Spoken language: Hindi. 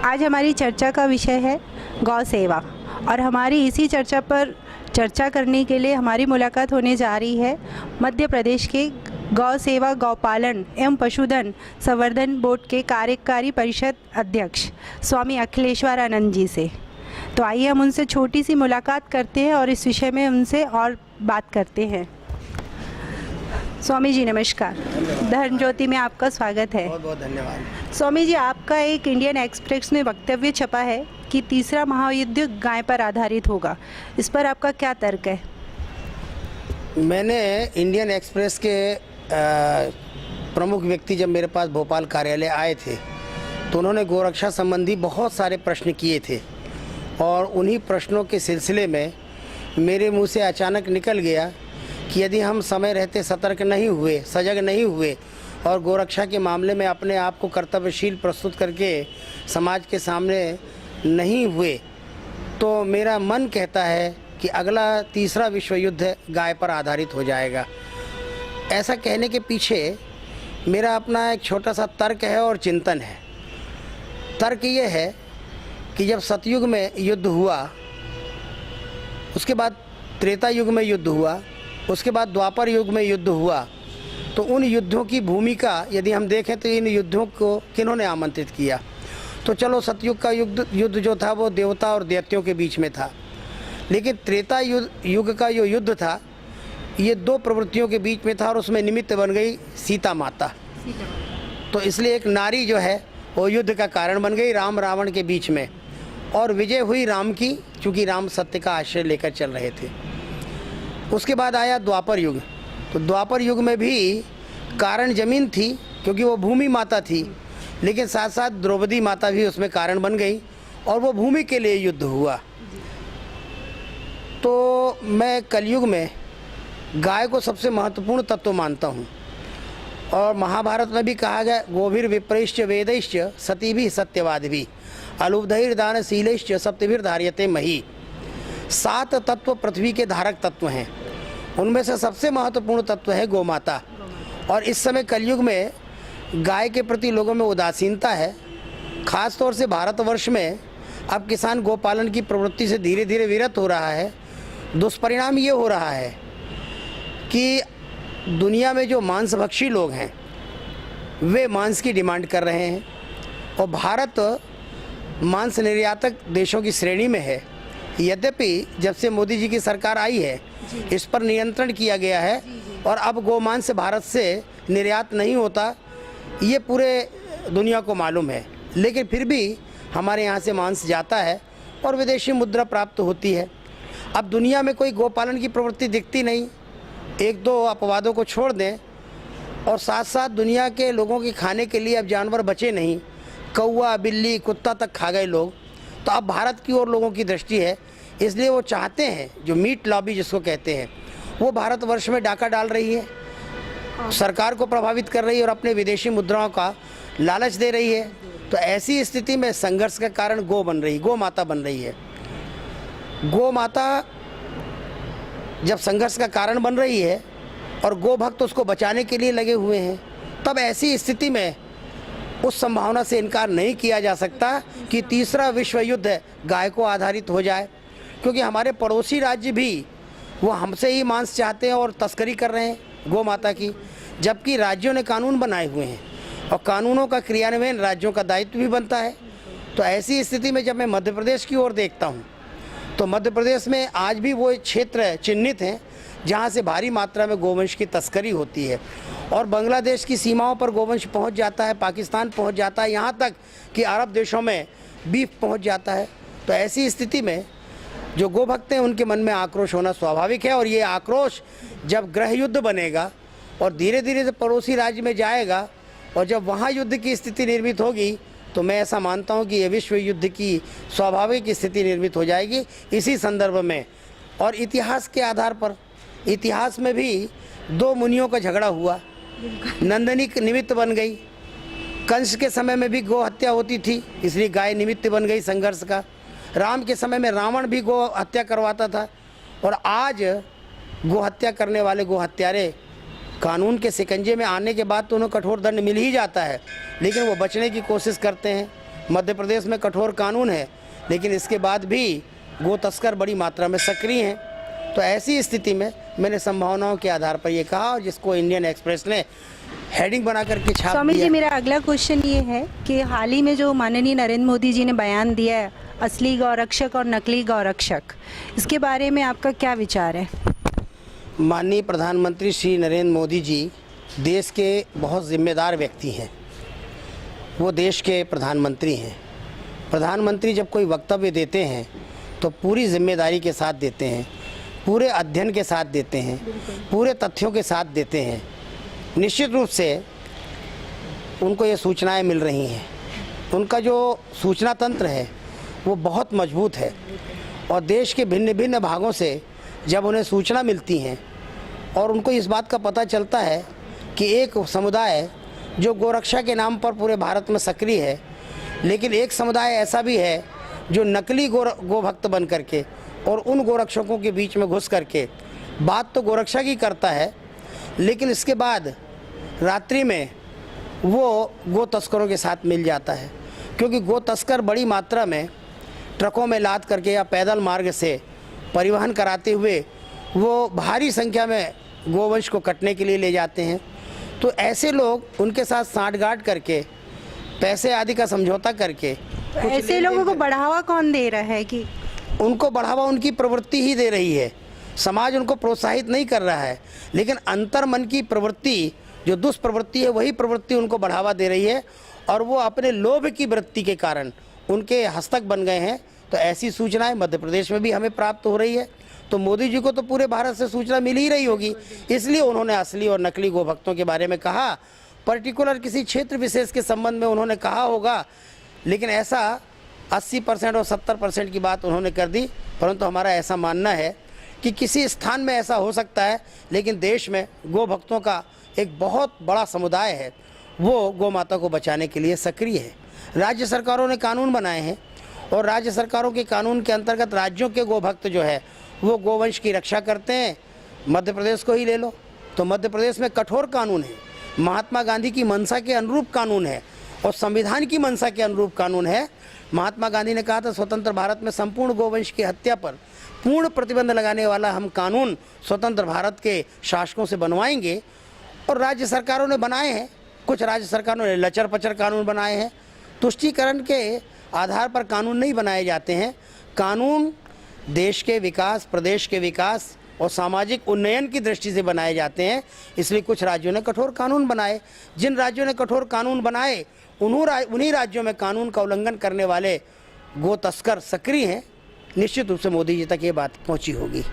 आज हमारी चर्चा का विषय है गौ सेवा और हमारी इसी चर्चा पर चर्चा करने के लिए हमारी मुलाकात होने जा रही है मध्य प्रदेश के गौ सेवा गौपालन एवं पशुधन संवर्धन बोर्ड के कार्यकारी परिषद अध्यक्ष स्वामी अखिलेश्वर आनंद जी से। तो आइए हम उनसे छोटी सी मुलाकात करते हैं और इस विषय में उनसे और बात करते हैं। स्वामी जी नमस्कार, धर्म ज्योति में आपका स्वागत है। बहुत बहुत धन्यवाद। स्वामी जी, आपका एक इंडियन एक्सप्रेस में वक्तव्य छपा है कि तीसरा महायुद्ध गाय पर आधारित होगा, इस पर आपका क्या तर्क है? मैंने इंडियन एक्सप्रेस के प्रमुख व्यक्ति जब मेरे पास भोपाल कार्यालय आए थे तो उन्होंने गोरक्षा संबंधी बहुत सारे प्रश्न किए थे और उन्हीं प्रश्नों के सिलसिले में मेरे मुंह से अचानक निकल गया कि यदि हम समय रहते सतर्क नहीं हुए, सजग नहीं हुए और गोरक्षा के मामले में अपने आप को कर्तव्यशील प्रस्तुत करके समाज के सामने नहीं हुए तो मेरा मन कहता है कि अगला तीसरा विश्व युद्ध गाय पर आधारित हो जाएगा। ऐसा कहने के पीछे मेरा अपना एक छोटा सा तर्क है और चिंतन है। तर्क ये है कि जब सतयुग में युद्ध हुआ, उसके बाद त्रेता युग में युद्ध हुआ, उसके बाद द्वापर युग में युद्ध हुआ, तो उन युद्धों की भूमिका यदि हम देखें तो इन युद्धों को किन्होंने आमंत्रित किया? तो चलो सतयुग का युद्ध जो था वो देवता और दैत्यों के बीच में था, लेकिन त्रेता युग का जो युद्ध था ये दो प्रवृत्तियों के बीच में था और उसमें निमित्त बन गई सीता माता। तो इसलिए एक नारी जो है वो युद्ध का कारण बन गई राम रावण के बीच में, और विजय हुई राम की, क्योंकि राम सत्य का आश्रय लेकर चल रहे थे। उसके बाद आया द्वापर युग। तो द्वापर युग में भी कारण जमीन थी क्योंकि वो भूमि माता थी, लेकिन साथ साथ द्रौपदी माता भी उसमें कारण बन गई और वो भूमि के लिए युद्ध हुआ। तो मैं कलयुग में गाय को सबसे महत्वपूर्ण तत्व मानता हूँ और महाभारत में भी कहा गया गोभिर विप्रैश्च वेदैश्च सतीभिः सत्यवादिभिः अलुब्धैर्दानशीलैश्च सप्तभिर्धार्यते मही। 7 तत्व पृथ्वी के धारक तत्व हैं, उनमें से सबसे महत्वपूर्ण तत्व है गोमाता। और इस समय कलयुग में गाय के प्रति लोगों में उदासीनता है। ख़ास तौर से भारतवर्ष में अब किसान गोपालन की प्रवृत्ति से धीरे धीरे विरत हो रहा है। दुष्परिणाम ये हो रहा है कि दुनिया में जो मांसभक्षी लोग हैं वे मांस की डिमांड कर रहे हैं और भारत मांस निर्यातक देशों की श्रेणी में है। यद्यपि जब से मोदी जी की सरकार आई है इस पर नियंत्रण किया गया है और अब गोमांस भारत से निर्यात नहीं होता, ये पूरे दुनिया को मालूम है। लेकिन फिर भी हमारे यहाँ से मांस जाता है और विदेशी मुद्रा प्राप्त होती है। अब दुनिया में कोई गोपालन की प्रवृत्ति दिखती नहीं। एक दो अपवादों को छोड़ दें और साथ साथ दुनिया के लोगों के खाने के लिए अब जानवर बचे नहीं। कौवा, बिल्ली, कुत्ता तक खा गए लोग। तो अब भारत की ओर लोगों की दृष्टि है, इसलिए वो चाहते हैं, जो मीट लॉबी जिसको कहते हैं, वो भारतवर्ष में डाका डाल रही है, सरकार को प्रभावित कर रही है और अपने विदेशी मुद्राओं का लालच दे रही है। तो ऐसी स्थिति में संघर्ष का कारण गौ बन रही, गौ माता बन रही है। गौ माता जब संघर्ष का कारण बन रही है और गौ भक्त उसको बचाने के लिए लगे हुए हैं, तब ऐसी स्थिति में उस संभावना से इनकार नहीं किया जा सकता कि तीसरा विश्व युद्ध गाय को आधारित हो जाए, क्योंकि हमारे पड़ोसी राज्य भी वो हमसे ही मांस चाहते हैं और तस्करी कर रहे हैं गौ माता की, जबकि राज्यों ने कानून बनाए हुए हैं और कानूनों का क्रियान्वयन राज्यों का दायित्व भी बनता है। तो ऐसी स्थिति में जब मैं मध्य प्रदेश की ओर देखता हूँ तो मध्य प्रदेश में आज भी वो क्षेत्र चिन्हित हैं जहाँ से भारी मात्रा में गोवंश की तस्करी होती है और बांग्लादेश की सीमाओं पर गोवंश पहुँच जाता है, पाकिस्तान पहुँच जाता है, यहाँ तक कि अरब देशों में बीफ पहुँच जाता है। तो ऐसी स्थिति में जो गोभक्त हैं उनके मन में आक्रोश होना स्वाभाविक है और ये आक्रोश जब गृह युद्ध बनेगा और धीरे धीरे से पड़ोसी राज्य में जाएगा और जब वहाँ युद्ध की स्थिति निर्मित होगी तो मैं ऐसा मानता हूँ कि ये विश्व युद्ध की स्वाभाविक स्थिति निर्मित हो जाएगी इसी संदर्भ में। और इतिहास के आधार पर, इतिहास में भी 2 मुनियों का झगड़ा हुआ, नंदनी निमित्त बन गई। कंस के समय में भी गौ हत्या होती थी, इसलिए गाय निमित्त बन गई संघर्ष का। राम के समय में रावण भी गौ हत्या करवाता था और आज गौ हत्या करने वाले गौ हत्यारे कानून के शिकंजे में आने के बाद तो उन्हें कठोर दंड मिल ही जाता है, लेकिन वो बचने की कोशिश करते हैं। मध्य प्रदेश में कठोर कानून है, लेकिन इसके बाद भी गो तस्कर बड़ी मात्रा में सक्रिय हैं। तो ऐसी स्थिति में मैंने संभावनाओं के आधार पर ये कहा, और जिसको इंडियन एक्सप्रेस ने हेडिंग बना करके छाप स्वामी दिया। जी, मेरा अगला क्वेश्चन ये है कि हाल ही में जो माननीय नरेंद्र मोदी जी ने बयान दिया है, असली गौरक्षक और नकली गौरक्षक, इसके बारे में आपका क्या विचार है? माननीय प्रधानमंत्री श्री नरेंद्र मोदी जी देश के बहुत जिम्मेदार व्यक्ति हैं। वो देश के प्रधानमंत्री हैं। प्रधानमंत्री जब कोई वक्तव्य देते हैं तो पूरी जिम्मेदारी के साथ देते हैं, पूरे अध्ययन के साथ देते हैं, पूरे तथ्यों के साथ देते हैं। निश्चित रूप से उनको ये सूचनाएं मिल रही हैं। उनका जो सूचना तंत्र है वो बहुत मजबूत है, और देश के भिन्न भिन्न भागों से जब उन्हें सूचना मिलती हैं और उनको इस बात का पता चलता है कि एक समुदाय जो गोरक्षा के नाम पर पूरे भारत में सक्रिय है, लेकिन एक समुदाय ऐसा भी है जो नकली गोभक्त बन करके और उन गोरक्षकों के बीच में घुस करके बात तो गोरक्षा की करता है, लेकिन इसके बाद रात्रि में वो गो तस्करों के साथ मिल जाता है। क्योंकि गो तस्कर बड़ी मात्रा में ट्रकों में लाद करके या पैदल मार्ग से परिवहन कराते हुए वो भारी संख्या में गोवंश को कटने के लिए ले जाते हैं। तो ऐसे लोग उनके साथ साठगांठ करके पैसे आदि का समझौता करके ऐसे लोगों को बढ़ावा कौन दे रहा है? कि उनको बढ़ावा उनकी प्रवृत्ति ही दे रही है। समाज उनको प्रोत्साहित नहीं कर रहा है, लेकिन अंतर्मन की प्रवृत्ति जो दुष्प्रवृत्ति है वही प्रवृत्ति उनको बढ़ावा दे रही है, और वो अपने लोभ की वृत्ति के कारण उनके हस्तक बन गए हैं। तो ऐसी सूचनाएं मध्य प्रदेश में भी हमें प्राप्त हो रही है। तो मोदी जी को तो पूरे भारत से सूचना मिल ही रही होगी, इसलिए उन्होंने असली और नकली गोभक्तों के बारे में कहा। पर्टिकुलर किसी क्षेत्र विशेष के संबंध में उन्होंने कहा होगा, लेकिन ऐसा 80% और 70% की बात उन्होंने कर दी। परंतु हमारा ऐसा मानना है कि किसी स्थान में ऐसा हो सकता है, लेकिन देश में गो भक्तों का एक बहुत बड़ा समुदाय है, वो गौ माता को बचाने के लिए सक्रिय है। राज्य सरकारों ने कानून बनाए हैं, और राज्य सरकारों के कानून के अंतर्गत राज्यों के गो भक्त जो है वो गोवंश की रक्षा करते हैं। मध्य प्रदेश को ही ले लो, तो मध्य प्रदेश में कठोर कानून है, महात्मा गांधी की मंशा के अनुरूप कानून है, और संविधान की मंशा के अनुरूप कानून है। महात्मा गांधी ने कहा था स्वतंत्र भारत में संपूर्ण गोवंश की हत्या पर पूर्ण प्रतिबंध लगाने वाला हम कानून स्वतंत्र भारत के शासकों से बनवाएंगे, और राज्य सरकारों ने बनाए हैं। कुछ राज्य सरकारों ने लचर पचर कानून बनाए हैं। तुष्टीकरण के आधार पर कानून नहीं बनाए जाते हैं। कानून देश के विकास, प्रदेश के विकास और सामाजिक उन्नयन की दृष्टि से बनाए जाते हैं। इसलिए कुछ राज्यों ने कठोर कानून बनाए। जिन राज्यों ने कठोर कानून बनाए उन्हीं राज्यों में कानून का उल्लंघन करने वाले गो तस्कर सक्रिय हैं। निश्चित रूप से मोदी जी तक ये बात पहुंची होगी।